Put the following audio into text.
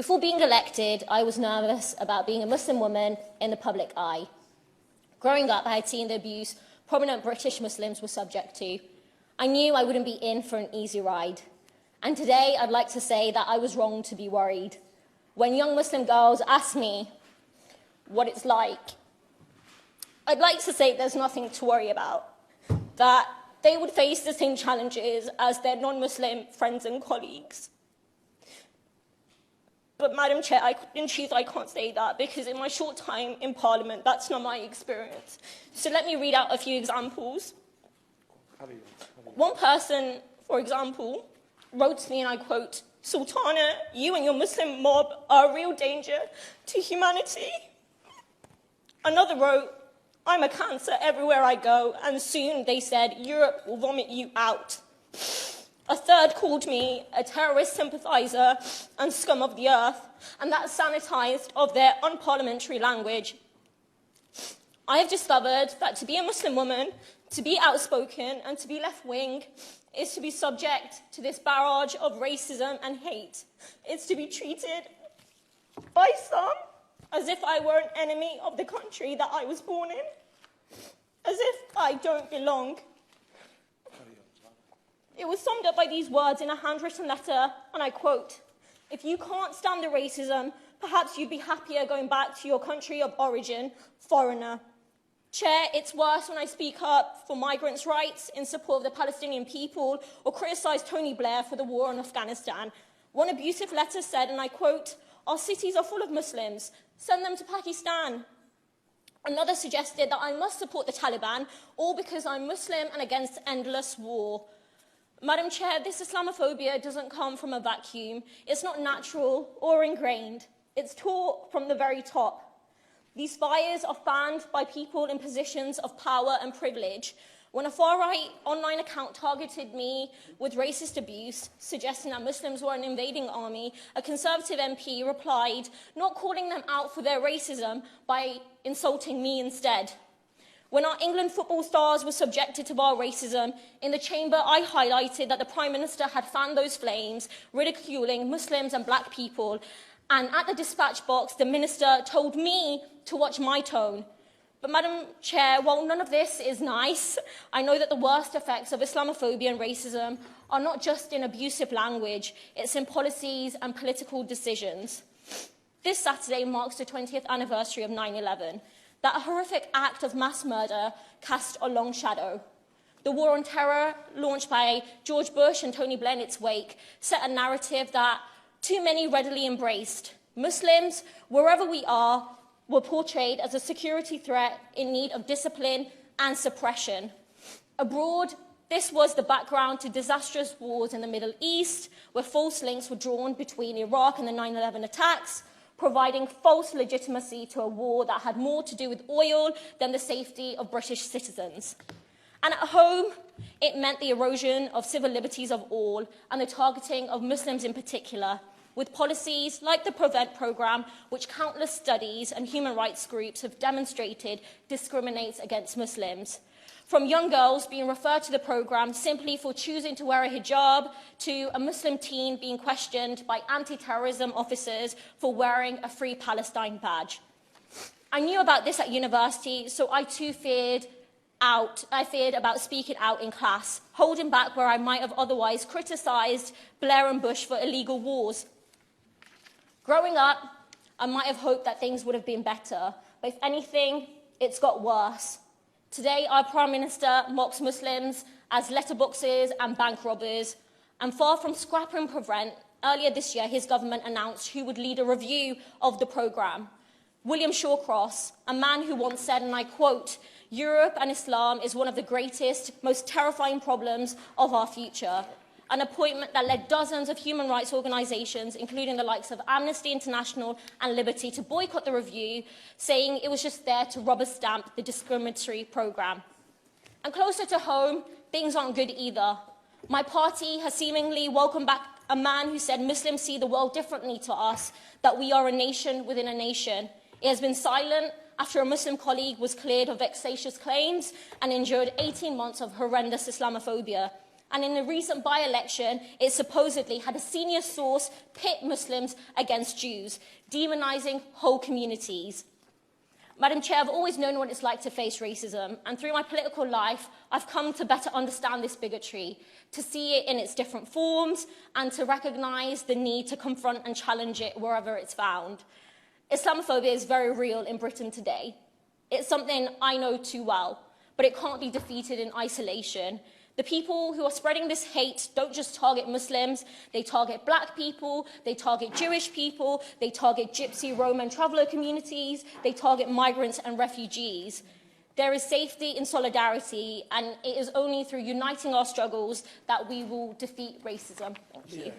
Before being elected, I was nervous about being a Muslim woman in the public eye. Growing up, I had seen the abuse prominent British Muslims were subject to. I knew I wouldn't be in for an easy ride. And today, I'd like to say that I was wrong to be worried. When young Muslim girls ask me what it's like, I'd like to say there's nothing to worry about, that they would face the same challenges as their non-Muslim friends and colleagues. But, Madam Chair, in truth, I can't say that because in my short time in Parliament, that's not my experience. So let me read out a few examples. One person, for example, wrote to me, and I quote, "Sultana, you and your Muslim mob are a real danger to humanity." Another wrote, "I'm a cancer everywhere I go, and soon," they said, "Europe will vomit you out." A third called me a terrorist sympathiser and scum of the earth, and that's sanitised of their unparliamentary language. I have discovered that to be a Muslim woman, to be outspoken and to be left-wing is to be subject to this barrage of racism and hate. It's to be treated by some as if I were an enemy of the country that I was born in, as if I don't belong. It was summed up by these words in a handwritten letter, and I quote, "If you can't stand the racism, perhaps you'd be happier going back to your country of origin, foreigner." Chair, it's worse when I speak up for migrants' rights in support of the Palestinian people or criticise Tony Blair for the war in Afghanistan. One abusive letter said, and I quote, "Our cities are full of Muslims, send them to Pakistan." Another suggested that I must support the Taliban, all because I'm Muslim and against endless war. Madam Chair, this Islamophobia doesn't come from a vacuum. It's not natural or ingrained. It's taught from the very top. These fires are fanned by people in positions of power and privilege. When a far-right online account targeted me with racist abuse, suggesting that Muslims were an invading army, a Conservative MP replied, not calling them out for their racism, by insulting me instead. When our England football stars were subjected to our racism, in the chamber I highlighted that the Prime Minister had fanned those flames, ridiculing Muslims and black people. And at the dispatch box, the Minister told me to watch my tone. But, Madam Chair, while none of this is nice, I know that the worst effects of Islamophobia and racism are not just in abusive language, it's in policies and political decisions. This Saturday marks the 20th anniversary of 9/11. That horrific act of mass murder cast a long shadow. The war on terror, launched by George Bush and Tony Blair in its wake, set a narrative that too many readily embraced. Muslims, wherever we are, were portrayed as a security threat in need of discipline and suppression. Abroad, this was the background to disastrous wars in the Middle East, where false links were drawn between Iraq and the 9/11 attacks, providing false legitimacy to a war that had more to do with oil than the safety of British citizens. And at home, it meant the erosion of civil liberties of all and the targeting of Muslims in particular, with policies like the Prevent programme, which countless studies and human rights groups have demonstrated discriminates against Muslims. From young girls being referred to the programme simply for choosing to wear a hijab, to a Muslim teen being questioned by anti-terrorism officers for wearing a Free Palestine badge. I knew about this at university, so I too feared about speaking out in class, holding back where I might have otherwise criticised Blair and Bush for illegal wars. Growing up, I might have hoped that things would have been better, but if anything, it's got worse. Today, our Prime Minister mocks Muslims as letterboxes and bank robbers. And far from scrapping Prevent, earlier this year, his government announced who would lead a review of the programme. William Shawcross, a man who once said, and I quote, "Europe and Islam is one of the greatest, most terrifying problems of our future." An appointment that led dozens of human rights organisations, including the likes of Amnesty International and Liberty, to boycott the review, saying it was just there to rubber stamp the discriminatory programme. And closer to home, things aren't good either. My party has seemingly welcomed back a man who said Muslims see the world differently to us, that we are a nation within a nation. It has been silent after a Muslim colleague was cleared of vexatious claims and endured 18 months of horrendous Islamophobia. And in a recent by-election, it supposedly had a senior source pit Muslims against Jews, demonizing whole communities. Madam Chair, I've always known what it's like to face racism, and through my political life, I've come to better understand this bigotry, to see it in its different forms, and to recognise the need to confront and challenge it wherever it's found. Islamophobia is very real in Britain today. It's something I know too well, but it can't be defeated in isolation. The people who are spreading this hate don't just target Muslims, they target black people, they target Jewish people, they target Gypsy, Roma and traveller communities, they target migrants and refugees. There is safety in solidarity, and it is only through uniting our struggles that we will defeat racism. Thank you.